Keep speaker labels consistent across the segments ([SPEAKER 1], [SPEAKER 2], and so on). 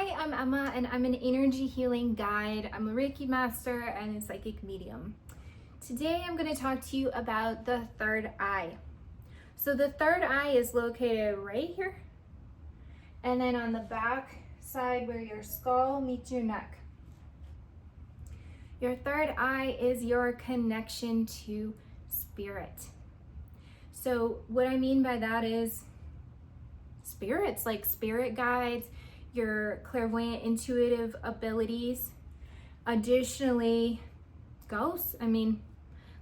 [SPEAKER 1] Hi, I'm Emma and I'm an energy healing guide. I'm a Reiki master and a psychic medium. Today I'm going to talk to you about the third eye. So the third eye is located right here, and then on the back side where your skull meets your neck. Your third eye is your connection to spirit. So what I mean by that is spirits, like spirit guides, your clairvoyant intuitive abilities. Additionally, ghosts. I mean,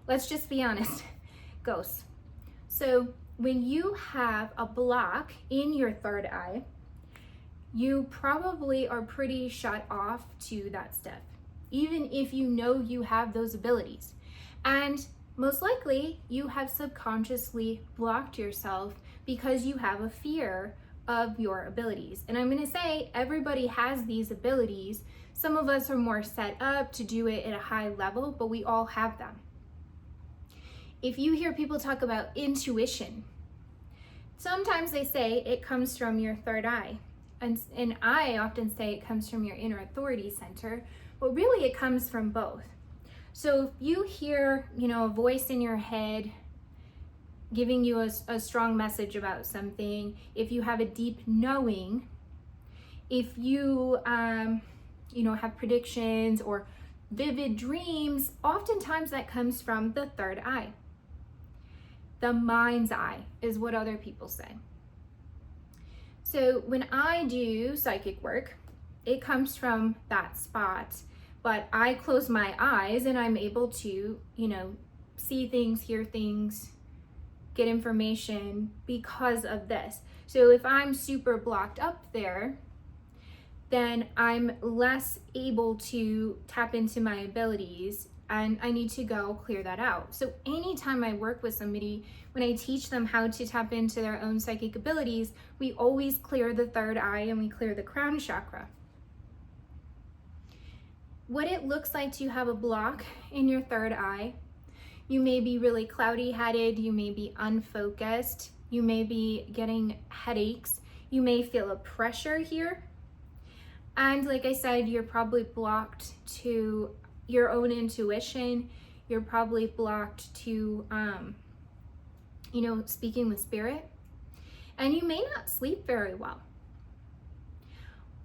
[SPEAKER 1] let's just be honest, ghosts. So when you have a block in your third eye, you probably are pretty shut off to that stuff, even if you know you have those abilities. And most likely you have subconsciously blocked yourself because you have a fear of your abilities. And I'm going to say everybody has these abilities. Some of us are more set up to do it at a high level, but we all have them. If you hear people talk about intuition, sometimes they say it comes from your third eye. And I often say it comes from your inner authority center, but really it comes from both. So if you hear, a voice in your head giving you a strong message about something, if you have a deep knowing, if you, have predictions or vivid dreams, oftentimes that comes from the third eye. The mind's eye is what other people say. So when I do psychic work, it comes from that spot, but I close my eyes and I'm able to, see things, hear things, get information because of this. So if I'm super blocked up there, then I'm less able to tap into my abilities and I need to go clear that out. So anytime I work with somebody, when I teach them how to tap into their own psychic abilities, we always clear the third eye and we clear the crown chakra. What it looks like to have a block in your third eye: you may be really cloudy-headed, you may be unfocused, you may be getting headaches, you may feel a pressure here. And like I said, you're probably blocked to your own intuition, you're probably blocked to, speaking with spirit, and you may not sleep very well.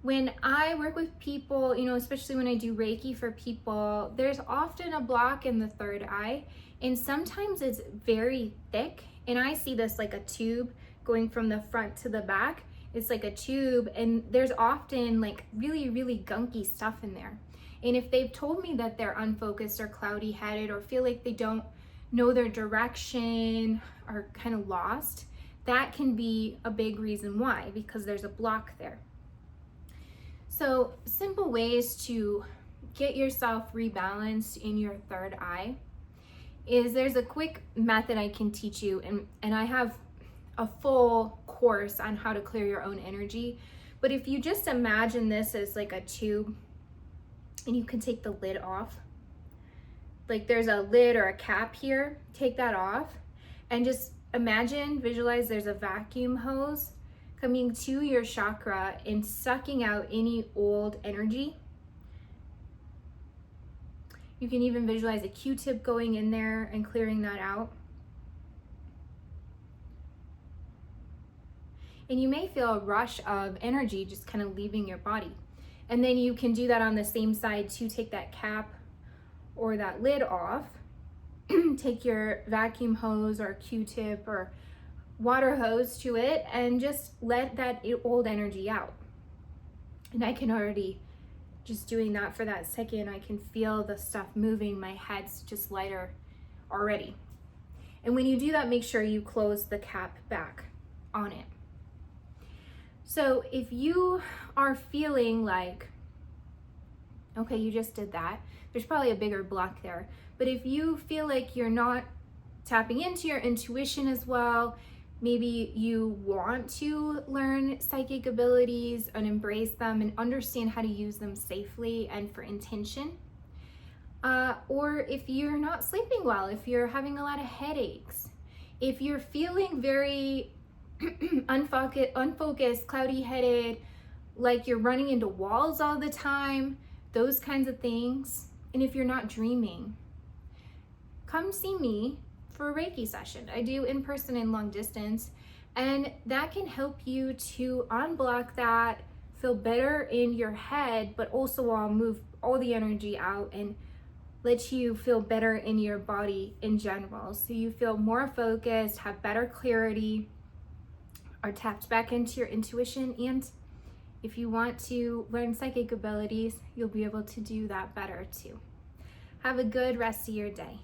[SPEAKER 1] When I work with people, especially when I do Reiki for people, there's often a block in the third eye, and sometimes it's very thick. And I see this like a tube going from the front to the back. It's like a tube, and there's often like really, really gunky stuff in there. And if they've told me that they're unfocused or cloudy-headed or feel like they don't know their direction or kind of lost, that can be a big reason why, because there's a block there. So simple ways to get yourself rebalanced in your third eye is there's a quick method I can teach you, and I have a full course on how to clear your own energy. But if you just imagine this as like a tube and you can take the lid off, like there's a lid or a cap here, take that off and just visualize there's a vacuum hose coming to your chakra and sucking out any old energy. You can even visualize a Q-tip going in there and clearing that out. And you may feel a rush of energy just kind of leaving your body. And then you can do that on the same side to take that cap or that lid off. Take your vacuum hose or Q-tip or water hose to it and just let that old energy out. And I can already, just doing that for that second, I can feel the stuff moving. My head's just lighter already. And when you do that, make sure you close the cap back on it. So if you are feeling like, okay, you just did that, there's probably a bigger block there. But if you feel like you're not tapping into your intuition as well, maybe you want to learn psychic abilities and embrace them and understand how to use them safely and for intention. Or if you're not sleeping well, if you're having a lot of headaches, if you're feeling very unfocused, cloudy-headed, like you're running into walls all the time, those kinds of things. And if you're not dreaming, come see me for a Reiki session. I do in person and long distance, and that can help you to unblock that, feel better in your head, but also move all the energy out and let you feel better in your body in general. So you feel more focused, have better clarity, are tapped back into your intuition. And if you want to learn psychic abilities, you'll be able to do that better too. Have a good rest of your day.